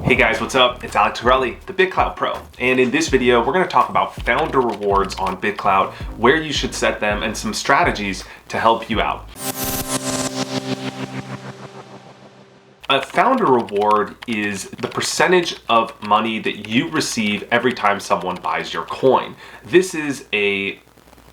Hey guys, what's up? It's Alex Torelli, the BitClout Pro. And in this video, we're gonna talk about founder rewards on BitClout, where you should set them, and some strategies to help you out. A founder reward is the percentage of money that you receive every time someone buys your coin. This is a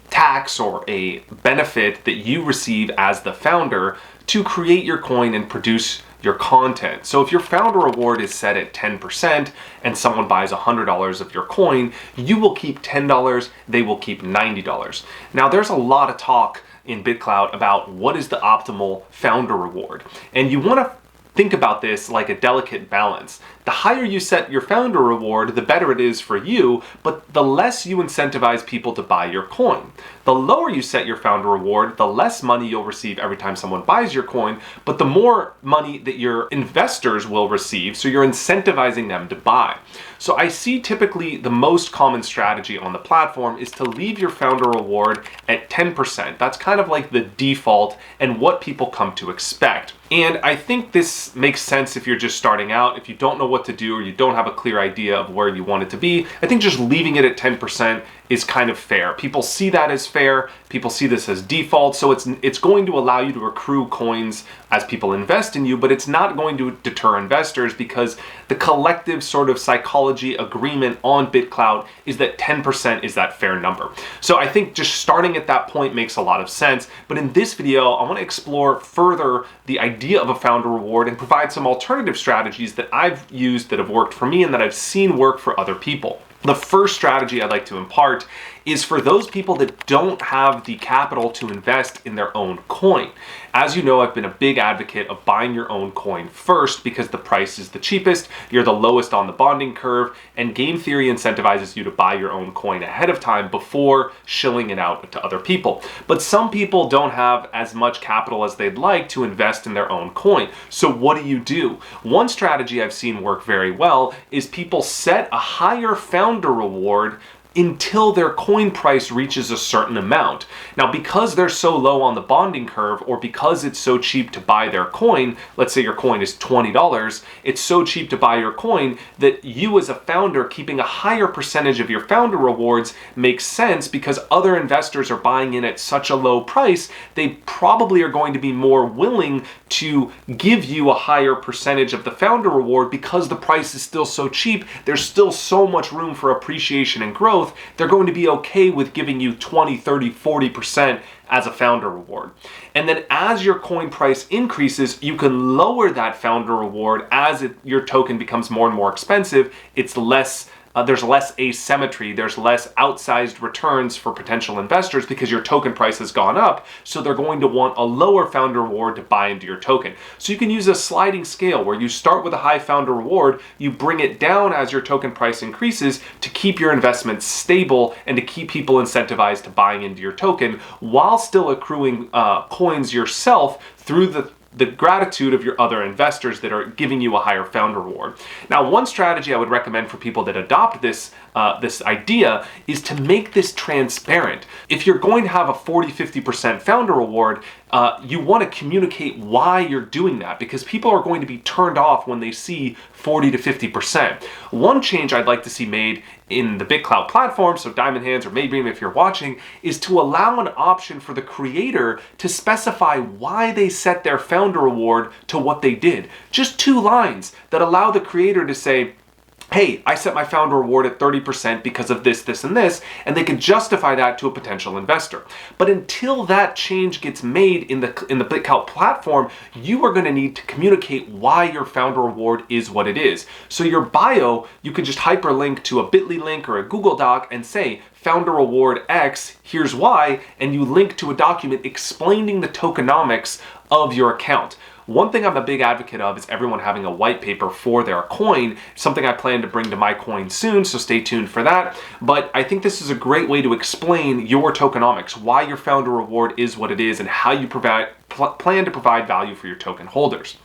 tax or a benefit that you receive as the founder to create your coin and produce your content. So if your founder reward is set at 10% and someone buys $100 of your coin, you will keep $10, they will keep $90. Now there's a lot of talk in BitClout about what is the optimal founder reward. And you want to think about this like a delicate balance. The higher you set your founder reward, the better it is for you, but the less you incentivize people to buy your coin. The lower you set your founder reward, the less money you'll receive every time someone buys your coin, but the more money that your investors will receive, so you're incentivizing them to buy. So I see typically the most common strategy on the platform is to leave your founder reward at 10%. That's kind of like the default and what people come to expect. And I think this makes sense if you're just starting out, if you don't know what to do or you don't have a clear idea of where you want it to be. I think just leaving it at 10% is kind of fair. People see that as fair. People see this as default. So it's going to allow you to accrue coins as people invest in you, but it's not going to deter investors because the collective sort of psychology agreement on BitClout is that 10% is that fair number. So I think just starting at that point makes a lot of sense. But in this video, I want to explore further the idea of a founder reward and provide some alternative strategies that I've used that have worked for me and that I've seen work for other people. The first strategy I'd like to impart is for those people that don't have the capital to invest in their own coin. As you know, I've been a big advocate of buying your own coin first because the price is the cheapest, you're the lowest on the bonding curve, and game theory incentivizes you to buy your own coin ahead of time before shilling it out to other people. But some people don't have as much capital as they'd like to invest in their own coin. So what do? One strategy I've seen work very well is people set a higher founder reward until their coin price reaches a certain amount. Now, because they're so low on the bonding curve, or because it's so cheap to buy their coin, let's say your coin is $20, it's so cheap to buy your coin that you as a founder keeping a higher percentage of your founder rewards makes sense because other investors are buying in at such a low price, they probably are going to be more willing to give you a higher percentage of the founder reward because the price is still so cheap, there's still so much room for appreciation and growth. They're going to be okay with giving you 20, 30, 40% as a founder reward. And then as your coin price increases, you can lower that founder reward as your token becomes more and more expensive. It's less there's less asymmetry, there's less outsized returns for potential investors because your token price has gone up, so they're going to want a lower founder reward to buy into your token. So you can use a sliding scale where you start with a high founder reward, you bring it down as your token price increases to keep your investments stable and to keep people incentivized to buying into your token while still accruing coins yourself through the gratitude of your other investors that are giving you a higher founder reward. Now, one strategy I would recommend for people that adopt this idea is to make this transparent. If you're going to have a 40-50% founder reward, you want to communicate why you're doing that because people are going to be turned off when they see 40 to 50%. One change I'd like to see made in the BitClout platform, so Diamond Hands or Maybeam if you're watching, is to allow an option for the creator to specify why they set their founder reward to what they did. Just 2 lines that allow the creator to say, hey, I set my founder reward at 30% because of this, this, and this, and they can justify that to a potential investor. But until that change gets made in the BitClout platform, you are going to need to communicate why your founder reward is what it is. So your bio, you can just hyperlink to a Bitly link or a Google Doc and say, founder reward X, here's why, and you link to a document explaining the tokenomics of your account. One thing I'm a big advocate of is everyone having a white paper for their coin, something I plan to bring to my coin soon, so stay tuned for that. But I think this is a great way to explain your tokenomics, why your founder reward is what it is, and how you plan to provide value for your token holders.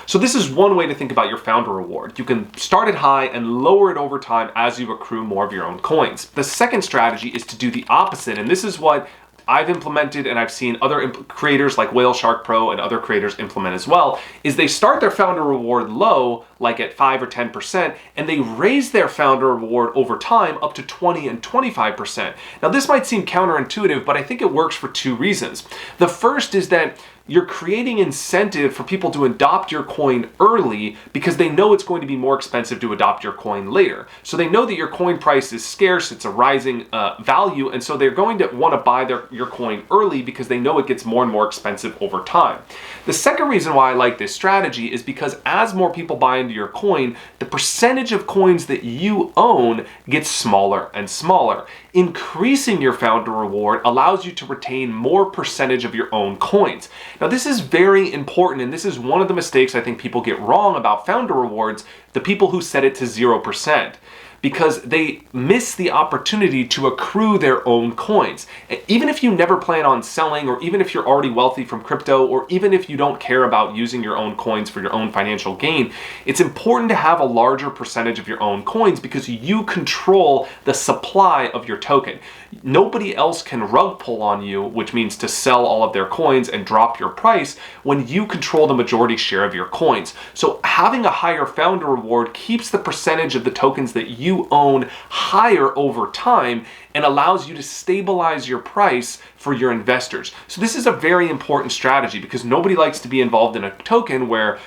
So this is one way to think about your founder reward. You can start it high and lower it over time as you accrue more of your own coins. The second strategy is to do the opposite, and this is what I've implemented and I've seen other creators like Whale Shark Pro and other creators implement as well, is they start their founder reward low, like at 5 or 10%, and they raise their founder reward over time up to 20 and 25%. Now this might seem counterintuitive, but I think it works for two reasons. The first is that you're creating incentive for people to adopt your coin early because they know it's going to be more expensive to adopt your coin later. So they know that your coin price is scarce, it's a rising value, and so they're going to want to buy your coin early because they know it gets more and more expensive over time. The second reason why I like this strategy is because as more people buy into your coin, the percentage of coins that you own gets smaller and smaller. Increasing your founder reward allows you to retain more percentage of your own coins. Now this is very important, and this is one of the mistakes I think people get wrong about founder rewards, the people who set it to 0%. Because they miss the opportunity to accrue their own coins. Even if you never plan on selling, or even if you're already wealthy from crypto, or even if you don't care about using your own coins for your own financial gain, it's important to have a larger percentage of your own coins because you control the supply of your token. Nobody else can rug pull on you, which means to sell all of their coins and drop your price when you control the majority share of your coins. So having a higher founder reward keeps the percentage of the tokens that you own higher over time and allows you to stabilize your price for your investors. So this is a very important strategy because nobody likes to be involved in a token where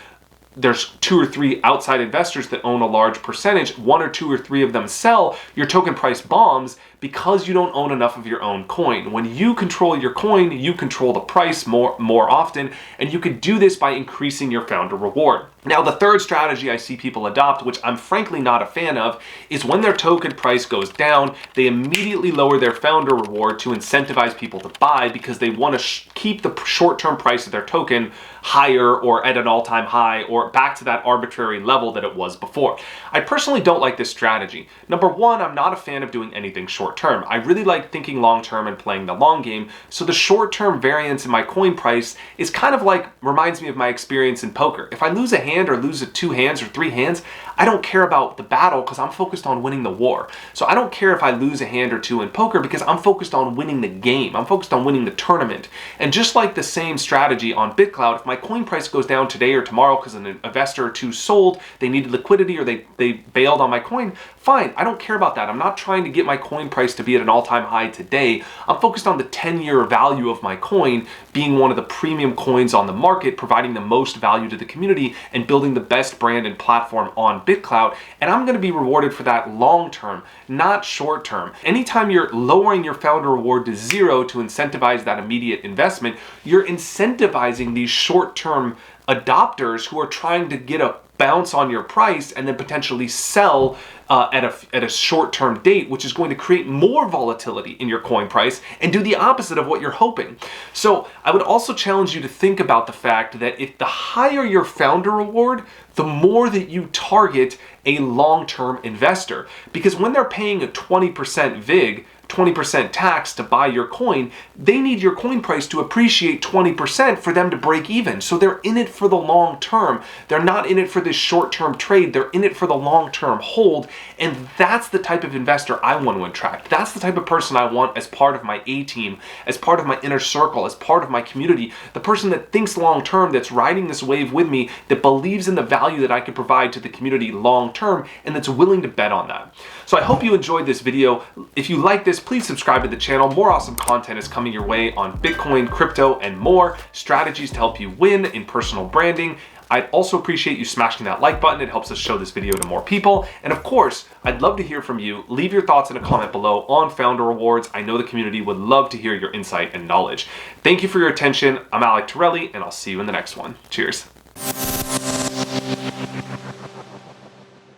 there's 2 or 3 outside investors that own a large percentage, 1 or 2 or 3 of them sell, your token price bombs because you don't own enough of your own coin. When you control your coin, you control the price more often, and you can do this by increasing your founder reward. Now, the third strategy I see people adopt, which I'm frankly not a fan of, is when their token price goes down, they immediately lower their founder reward to incentivize people to buy because they want to keep the short-term price of their token higher or at an all-time high or back to that arbitrary level that it was before. I personally don't like this strategy. Number one, I'm not a fan of doing anything short-term. I really like thinking long-term and playing the long game, so the short-term variance in my coin price is kind of like, reminds me of my experience in poker. If I lose a hand or lose 2 hands or 3 hands, I don't care about the battle because I'm focused on winning the war. So I don't care if I lose a hand or 2 in poker because I'm focused on winning the game. I'm focused on winning the tournament. And just like the same strategy on BitClout, if my coin price goes down today or tomorrow because an investor or 2 sold, they needed liquidity or they bailed on my coin, fine, I don't care about that. I'm not trying to get my coin price to be at an all-time high today. I'm focused on the 10-year value of my coin being one of the premium coins on the market, providing the most value to the community and building the best brand and platform on BitClout, and I'm going to be rewarded for that long term, not short term. Anytime you're lowering your founder reward to 0 to incentivize that immediate investment, you're incentivizing these short term adopters who are trying to get a bounce on your price and then potentially sell at a short-term date, which is going to create more volatility in your coin price and do the opposite of what you're hoping. So I would also challenge you to think about the fact that if the higher your founder reward, the more that you target a long-term investor. Because when they're paying a 20% VIG, 20% tax to buy your coin, they need your coin price to appreciate 20% for them to break even. So they're in it for the long term. They're not in it for this short-term trade. They're in it for the long-term hold. And that's the type of investor I want to attract. That's the type of person I want as part of my A-team, as part of my inner circle, as part of my community. The person that thinks long-term, that's riding this wave with me, that believes in the value that I can provide to the community long-term, and that's willing to bet on that. So I hope you enjoyed this video. If you like this, please subscribe to the channel. More awesome content is coming your way on Bitcoin, crypto, and more. Strategies to help you win in personal branding. I'd also appreciate you smashing that like button. It helps us show this video to more people. And of course, I'd love to hear from you. Leave your thoughts in a comment below on founder rewards. I know the community would love to hear your insight and knowledge. Thank you for your attention. I'm Alec Torelli, and I'll see you in the next one. Cheers.